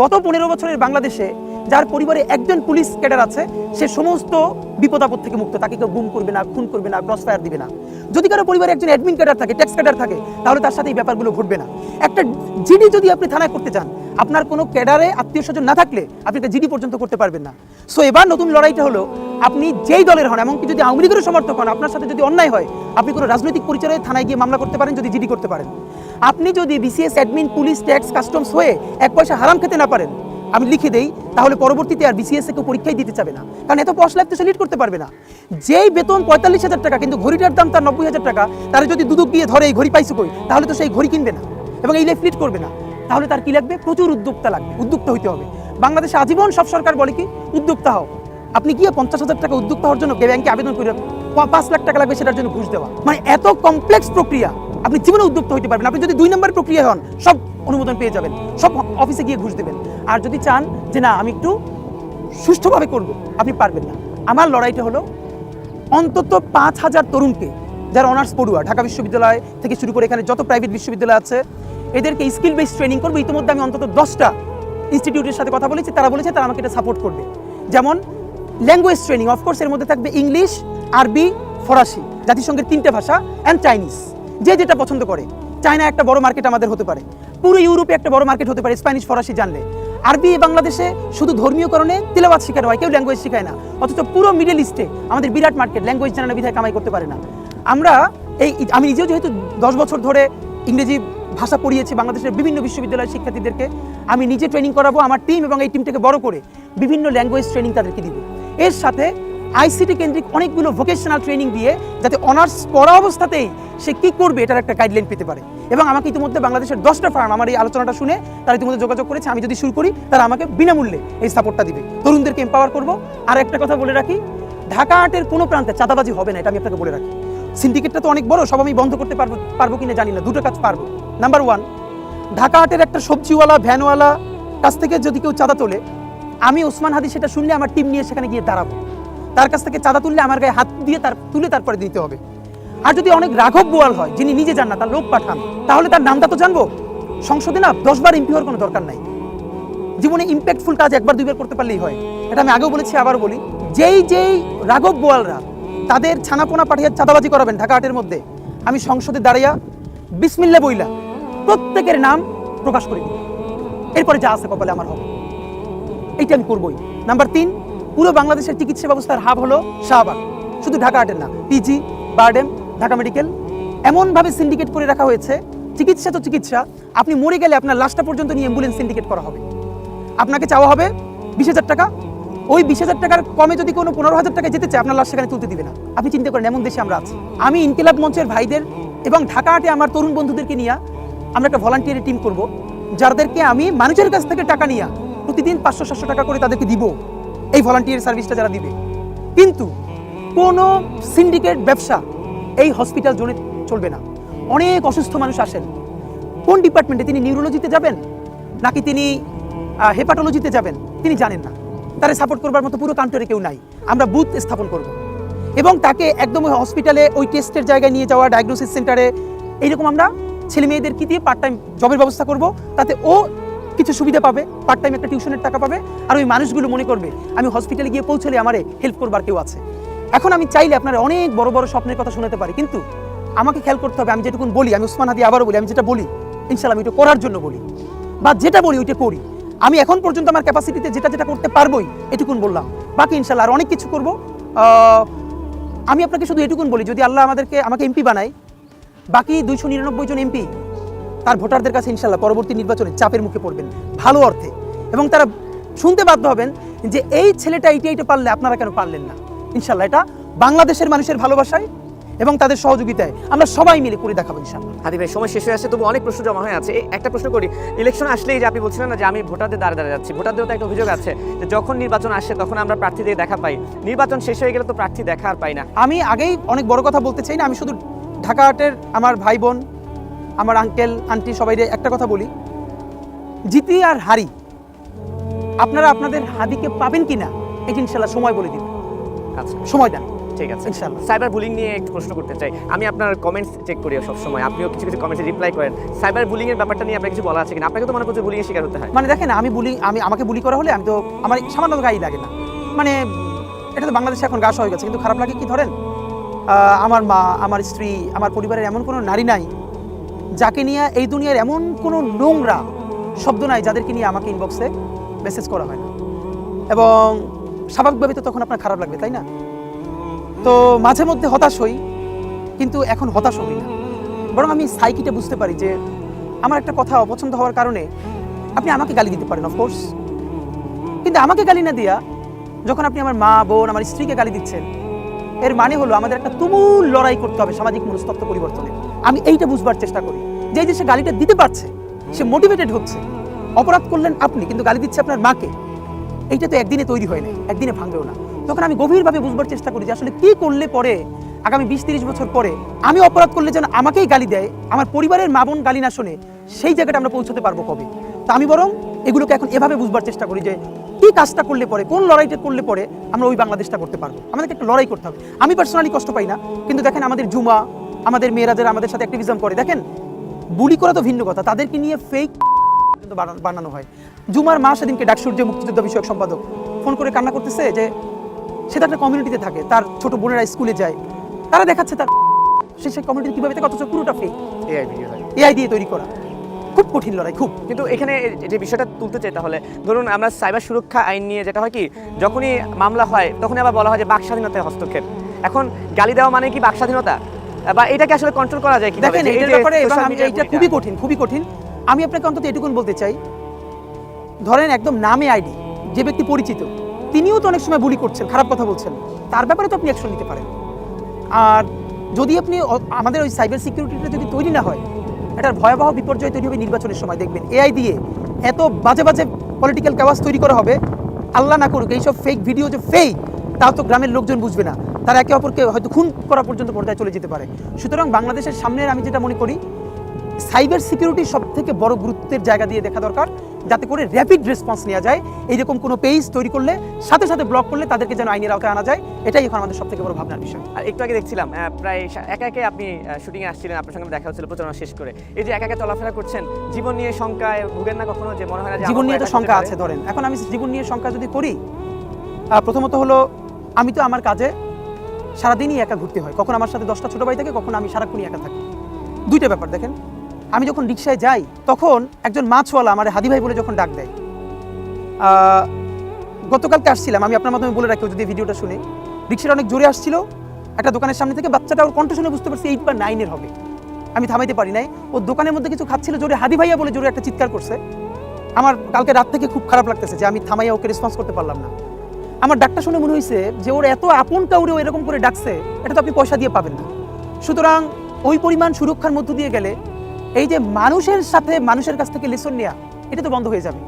গত 15 বছরের বাংলাদেশে যার পরিবারে একজন পুলিশ ক্যাডার আছে, সে সমস্ত বিপদ আপদ থেকে মুক্ত। তাকে কেউ গুম করবে না, খুন করবে না, ক্রস ফায়ার দিবে না। যদি কারো পরিবারে একজন অ্যাডমিন ক্যাডার থাকে, ট্যাক্স ক্যাডার থাকে, তাহলে তার সাথে এই ব্যাপারগুলো ঘটবে না। একটা জিডি যদি আপনি থানায় করতে চান, আপনার কোনো ক্যাডারে আত্মীয় স্বজন না থাকলে আপনি একটা জিডি পর্যন্ত করতে পারবেন না। সো এবার নতুন লড়াইটা হলো, আপনি যেই দলের হন, এমনকি যদি আওয়ামী লীগের সমর্থক হন, আপনার সাথে যদি অন্যায় হয়, আপনি কোনো রাজনৈতিক পরিচয়ে থানায় গিয়ে মামলা করতে পারেন, যদি জিডি করতে পারেন। আপনি যদি BCS, admin, police, tax, customs হয়ে 1 পয়সা হারাম খেতে না পারেন, আমি লিখে দেই, তাহলে পরবর্তীতে আর বিসিএস কেউ পরীক্ষায় দিতে চাবে না, কারণ এত পয়সা লাইফ তো সে লিড করতে পারবে না। যেই বেতন 45,000 টাকা, কিন্তু ঘড়িটার দাম তার 90,000 টাকা, তার যদি দুদক দিয়ে ধরে এই ঘড়ি পাইছে কই, তাহলে তো সেই ঘড়ি কিনবে না এবং এই লাইফ লিড করবে না। তাহলে তার কি লাগবে? প্রচুর উদ্যোক্তা লাগবে, উদ্যোক্তা হইতে হবে। বাংলাদেশে আজীবন সব সরকার বলে কি, উদ্যোক্তা হও। আপনি গিয়ে 50,000 টাকা উদ্যোক্তা হওয়ার জন্য ব্যাংকে আবেদন করে 5 লাখ টাকা লাগবে সেটার জন্য ঘুষ দেওয়া, মানে এত কমপ্লেক্স প্রক্রিয়া। আপনি জীবনে উদ্যোক্তা হইতে পারবেন। আপনি যদি 2 নম্বর প্রক্রিয়া হন, সব অনুমোদন পেয়ে যাবেন, সব অফিসে গিয়ে ঘুষ দেবেন। আর যদি চান যে না আমি একটু সুষ্ঠুভাবে করব, আপনি পারবেন না। আমার লড়াইটা হলো অন্তত 5,000 তরুণকে, যারা অনার্স পড়ুয়া, ঢাকা বিশ্ববিদ্যালয় থেকে শুরু করে এখানে যত প্রাইভেট বিশ্ববিদ্যালয় আছে, এদেরকে স্কিল বেসড ট্রেনিং করবো। ইতিমধ্যে আমি অন্তত 10টা ইনস্টিটিউটের সাথে কথা বলেছি, তারা বলেছে তারা আমাকে এটা সাপোর্ট করবে। যেমন ল্যাঙ্গুয়েজ ট্রেনিং, অফকোর্স এর মধ্যে থাকবে ইংলিশ, আরবি, ফরাসি, জাতিসংঘের 3টে ভাষা, অ্যান্ড চাইনিজ। যে যেটা পছন্দ করে। চায়না একটা বড় মার্কেট আমাদের হতে পারে, পুরো ইউরোপে একটা বড় মার্কেট হতে পারে স্প্যানিশ, ফরাসি জানলে। আরবি বাংলাদেশে শুধু ধর্মীয় কারণে তেলাওয়াত শেখানো হয়, কেউ ল্যাঙ্গুয়েজ শেখায় না। অথচ পুরো মিডল ইস্টে আমাদের বিরাট মার্কেট, ল্যাঙ্গুয়েজ জানা না বিধায় কামাই করতে পারে না। আমি নিজেও যেহেতু 10 বছর ধরে ইংরেজি ভাষা পড়িয়েছি বাংলাদেশের বিভিন্ন বিশ্ববিদ্যালয়ের শিক্ষার্থীদেরকে, আমি নিজে ট্রেনিং করাবো, আমার টিম এবং এই টিমটাকে বড় করে বিভিন্ন ল্যাঙ্গুয়েজ ট্রেনিং তাদেরকে দিব। এর সাথে আইসিটি কেন্দ্রিক অনেকগুলো ভোকেশনাল ট্রেনিং দিয়ে, যাতে অনার্স পড়া অবস্থাতেই সে কী করবে এটার একটা গাইডলাইন পেতে পারে। এবং আমাকে ইতিমধ্যে বাংলাদেশের 10টা ফার্ম আমার এই আলোচনাটা শুনে তারা ইতিমধ্যে যোগাযোগ করেছে। আমি যদি শুরু করি, তারা আমাকে বিনামূল্যে এই সাপোর্টটা দিবে, তরুণদেরকে এম্পাওয়ার করব। আর একটা কথা বলে রাখি, ঢাকা আর্টের কোনো প্রান্তে চাঁদাবাজি হবে না, এটা আমি আপনাকে বলে রাখি। সিন্ডিকেটটা তো অনেক বড়, সব আমি বন্ধ করতে পারবো কিনা জানি না। 2টো কাজ পারবো। নাম্বার 1, ঢাকা আর্টের একটা সবজিওয়ালা, ভ্যানওয়ালা কাছ থেকে যদি কেউ চাঁদা তোলে, আমি ওসমান হাদি সেটা শুনলে আমার টিম নিয়ে সেখানে গিয়ে দাঁড়াবো। তার কাছ থেকে চাঁদা তুললে আমার গায়ে হাত দিয়ে তুলে তারপরে দিতে হবে। আর যদি অনেক রাঘব বোয়াল হয়, যিনি নিজে যান না, তার লোক পাঠান, তাহলে তার নামটা তো জানবো। সংসদে না 10 বার এমপি হওয়ার কোনো দরকার নাই। জীবনে ইম্প্যাক্টফুল কাজ 1 বার 2 বার করতে পারলেই হয়। এটা আমি আগেও বলেছি, আবারও বলি, যেই রাঘব বোয়ালরা তাদের ছানাপোনা পাঠিয়ে চাঁদাবাজি করাবেন ঢাকা আর্টের মধ্যে, আমি সংসদে দাঁড়াইয়া বিসমিল্লাহ বইলা প্রত্যেকের নাম প্রকাশ করে দিই। এরপরে যা আছে কপালে আমার হবে, এইটা আমি করবোই। নাম্বার 3, পুরো বাংলাদেশের চিকিৎসা ব্যবস্থার হাব হলো শাহবাগ, শুধু ঢাকা আর্টের না, পিজি, বারডেম, ঢাকা মেডিকেল, এমনভাবে সিন্ডিকেট করে রাখা হয়েছে। চিকিৎসা তো চিকিৎসা, আপনি মরে গেলে আপনার লাশটা পর্যন্ত নিয়ে অ্যাম্বুলেন্স সিন্ডিকেট করা হবে। আপনাকে চাওয়া হবে 20,000 টাকা, ওই 20,000 টাকার কমে যদি কোনো 15,000 টাকা যেতে চায়, আপনার লাশ সেখানে তুলতে দিবে না। আপনি চিন্তা করেন, এমন দেশে আমরা আছি। আমি ইনকিলাব মঞ্চের ভাইদের এবং ঢাকা আর্টে আমার তরুণ বন্ধুদেরকে নিয়ে আমরা একটা ভলান্টিয়ারি টিম করব, যাদেরকে আমি মানুষের কাছ থেকে টাকা নিয়ে প্রতিদিন 500-700 টাকা করে তাদেরকে দিব, এই ভলান্টিয়ার সার্ভিসটা যারা দিবে। কিন্তু কোনো সিন্ডিকেট ব্যবসা এই হসপিটাল জোনে চলবে না। অনেক অসুস্থ মানুষ আসেন, কোন ডিপার্টমেন্টে, তিনি নিউরোলজিতে যাবেন নাকি তিনি হেপাটোলজিতে যাবেন, তিনি জানেন না। তারা সাপোর্ট করবার মতো পুরো কাউন্টারে কেউ নাই। আমরা বুথ স্থাপন করব এবং তাকে একদম হসপিটালে ওই টেস্টের জায়গায় নিয়ে যাওয়া, ডায়াগনোসিস সেন্টারে, এইরকম আমরা ছেলে মেয়েদের কি দিয়ে পার্ট টাইম জবের ব্যবস্থা করব, তাতে ও কিছু সুবিধা পাবে, পার্ট টাইম একটা টিউশনের টাকা পাবে, আর ওই মানুষগুলো মনে করবে আমি হসপিটালে গিয়ে পৌঁছলে আমারে হেল্প করবার কেউ আছে। এখন আমি চাইলে আপনারা অনেক বড় বড় স্বপ্নের কথা শোনাতে পারি, কিন্তু আমাকে খেয়াল করতে হবে, আমি যেটুকুন বলি, আমি ওসমান হাদি আবারও বলি, আমি যেটা বলি ইনশাল্লাহ আমি এটা করার জন্য বলি, বা যেটা বলি ওইটা করি। আমি এখন পর্যন্ত আমার ক্যাপাসিটিতে যেটা করতে পারবোই এটুকুন বললাম, বাকি ইনশাল্লাহ আর অনেক কিছু করব। আমি আপনাকে শুধু এটুকুন বলি, যদি আল্লাহ আমাকে এমপি বানায়, বাকি 299 জন এমপি তার ভোটারদের কাছে ইনশাল্লাহ পরবর্তী নির্বাচনে চাপের মুখে পড়বেন ভালো অর্থে, এবং তারা শুনতে বাধ্য হবেন যে এই ছেলেটা এইটা পারলে আপনারা কেন পারলেন না। ইনশাল্লাহ এটা বাংলাদেশের মানুষের ভালোবাসায় এবং তাদের সহযোগিতায় আমরা সবাই মিলে করে দেখাবো ইনশাআল্লাহ। হাদি ভাই, সময় শেষ হয়ে আসছে, তবু অনেক প্রশ্ন জমা হয়ে আছে। একটা প্রশ্ন করি, ইলেকশন আসলেই যে আপনি বলছিলেন না যে আমি ভোটারদের দ্বারা যাচ্ছি, ভোটারদেরও তো একটা অভিযোগ আছে যে যখন নির্বাচন আসে তখন আমরা প্রার্থীদের দেখা পাই, নির্বাচন শেষ হয়ে গেলে তো প্রার্থী দেখা আর পাই না। আমি আগেই অনেক বড় কথা বলতে চাই না, আমি শুধু ঢাকা আর্টের আমার ভাই বোন, আমার আঙ্কেল আন্টি সবাই একটা কথা বলি, জিতি আর হারি আপনারা আপনাদের হাদিকে পাবেন কিনা এটা ইনশাআল্লাহ সময় বলে দিবেন। আচ্ছা, সময় দেন। ঠিক আছে ইনশাআল্লাহ। সাইবার বুলিং নিয়ে একটু প্রশ্ন করতে চাই। আমি আপনার কমেন্টস চেক করি সব সময়, আপনিও কিছু কিছু কমেন্টে রিপ্লাই করেন। সাইবার বুলিং এর ব্যাপারটা নিয়ে আপনার কিছু বলা আছে কিনা? আপনাকে তো মনে করছে বুলিং এর শিকার হতে হয়। মানে দেখেন আমাকে বুলি করা হলে আমি তো আমার সামান্য গায়ে লাগে না, মানে এটা তো বাংলাদেশে এখন গাছ হয়ে গেছে, কিন্তু খারাপ লাগে কি ধরেন আমার মা, আমার স্ত্রী, আমার পরিবারের এমন কোনো নারী নাই যাকে নিয়ে এই দুনিয়ার এমন কোনো নোংরা শব্দ নাই যাদেরকে নিয়ে আমাকে ইনবক্সে মেসেজ করা হয় না, এবং স্বাভাবিকভাবে তো তখন আপনার খারাপ লাগবে, তাই না? তো মাঝে মধ্যে হতাশ হই, কিন্তু এখন হতাশ হই না, বরং আমি সাইকিটা বুঝতে পারি যে আমার একটা কথা অপছন্দ হওয়ার কারণে আপনি আমাকে গালি দিতে পারেন অফকোর্স, কিন্তু আমাকে গালি না দিয়া যখন আপনি আমার মা, বোন, আমার স্ত্রীকে গালি দিচ্ছেন, এর মানে হলো আমাদের একটা তুমুল লড়াই করতে হবে সামাজিক মনস্তত্ত্ব পরিবর্তনে। আমি এইটা বুঝবার চেষ্টা করি যে এই যে সে গালিটা দিতে পারছে, সে মোটিভেটেড হচ্ছে। অপরাধ করলেন আপনি, কিন্তু গালি দিচ্ছে আপনার মাকে, এইটা তো একদিনে তৈরি হয় না, একদিনে ভাঙবেও না। তখন আমি গভীরভাবে বুঝবার চেষ্টা করি যে আসলে কি করলে পরে আগামী 20-30 বছর পরে আমি অপরাধ করলে যেন আমাকেই গালি দেয়, আমার পরিবারের মা বোন গালি না শোনে, সেই জায়গাটা আমরা পৌঁছতে পারবো কবে? তো আমি বরং এগুলোকে এখন এভাবে বুঝবার চেষ্টা করি যে কি কাজটা করলে পরে, কোন লড়াইটা করলে পরে আমরা ওই বাংলাদেশটা করতে পারবো। আমাদেরকে একটা লড়াই করতে হবে। আমি পার্সোনালি কষ্ট পাই না, কিন্তু দেখেন আমাদের জুমা, আমাদের মেয়েরা যারা আমাদের সাথে অ্যাক্টিভিজম করে, দেখেন বুলি করা তো ভিন্ন কথা, তাদেরকে নিয়ে ফেক বানানো হয়। জুমার মা সেদিনকে ডাকসুর যে মুক্তিযুদ্ধ বিষয়ক সম্পাদক ফোন করে কান্না করতেছে যে সে তো একটা কমিউনিটিতে থাকে, তার ছোট বোনেরা স্কুলে যায়, তারা দেখাচ্ছে তার সেই কমিউনিটি কীভাবে থাকে, অথচ পুরোটা ফেক, এআই ভিডিও হয়। এআই দিয়ে তৈরি করা। খুব কঠিন লড়াই, খুব। কিন্তু এখানে যে বিষয়টা তুলতে চাই, তাহলে ধরুন আমরা সাইবার সুরক্ষা আইন নিয়ে যেটা হয় কি, যখনই মামলা হয় তখনই আবার বলা হয় যে বাক স্বাধীনতায় হস্তক্ষেপ। এখন গালি দেওয়া মানে কি বাক স্বাধীনতা, বা এটাকে আসলে কন্ট্রোল করা যায় কিভাবে? দেখেন এইটার ব্যাপারে এইটা খুবই কঠিন, খুবই কঠিন। আমি আপনাকে অন্তত এটুকুন বলতে চাই, ধরেন একদম নামে আইডি যে ব্যক্তি পরিচিত, তিনিও তো অনেক সময় বুলি করছেন, খারাপ কথা বলছেন, তার ব্যাপারে তো আপনি অ্যাকশন নিতে পারেন। আর যদি আপনি আমাদের ওই সাইবার সিকিউরিটিটা যদি তৈরি না হয়, এটার ভয়াবহ বিপর্যয় তৈরি হবে নির্বাচনের সময়। দেখবেন এআই দিয়ে এত বাজে বাজে পলিটিক্যাল কাওয়াজ তৈরি করা হবে, আল্লাহ না করুক এইসব ফেক ভিডিও যে ফেক, তাও তো গ্রামের লোকজন বুঝবে না, তারা একে অপরকে হয়তো খুন করা পর্যন্ত পর্যায়ে চলে যেতে পারে। সুতরাং বাংলাদেশের সামনের আমি যেটা মনে করি, সাইবার সিকিউরিটি সব থেকে বড় গুরুত্বের জায়গা দিয়ে দেখা দরকার, যাতে করে র্যাপিড রেসপন্স নেওয়া যায়। এইরকম কোনো পেজ তৈরি করলে সাথে সাথে ব্লক করলে তাদেরকে যেন আইনের আওতায় আনা যায়, এটাই এখন আমাদের সব থেকে বড় ভাবনার বিষয়। আর একটু আগে দেখছিলাম প্রায় একা একে আপনি শুটিংয়ে আসছিলেন, আপনার সঙ্গে দেখা হচ্ছিল প্রচারণা শেষ করে, এই যে একা একা চলাফেরা করছেন, জীবন নিয়ে শঙ্কায় ভুগেন না কখনো? যে মনে হয় না যে জীবন নিয়ে তো শঙ্কা আছে। ধরেন এখন আমি জীবন নিয়ে শঙ্কা যদি করি, প্রথমত হলো আমি তো আমার কাজে সারাদিনই একা ঘুরতে হয়, কখন আমার সাথে 10টা ছোটো ভাই থাকে, কখন আমি সারাক্ষণই একা থাকি। দুইটা ব্যাপার দেখেন, আমি যখন রিক্সায় যাই তখন একজন মাছওয়ালা আমার হাদি ভাই বলে যখন ডাক দেয়, গতকালকে আসছিলাম, আমি আপনার মাধ্যমে বলে রাখি যদি ভিডিওটা শুনে, রিক্সাটা অনেক জোরে আসছিল, একটা দোকানের সামনে থেকে বাচ্চাটা ওর কণ্ঠ শুনে বুঝতে পারছি 8 বা 9 এর হবে, আমি থামাইতে পারি নাই, ও দোকানের মধ্যে কিছু খাচ্ছিল, জোরে হাদি ভাইয়া বলে জোরে একটা চিৎকার করছে। আমার কালকে রাত থেকে খুব খারাপ লাগতেছে যে আমি থামাইয়া ওকে রেসপন্স করতে পারলাম না। আমার ডাকটা শুনে মনে হয়েছে যে ওর এত আপন কাউরেও এরকম করে ডাকছে, এটা তো আপনি পয়সা দিয়ে পাবেন না। সুতরাং ওই পরিমাণ সুরক্ষার মধ্য দিয়ে গেলে এই যে মানুষের সাথে মানুষের কাছ থেকে লেসন নেওয়া, এটা তো বন্ধ হয়ে যাবে।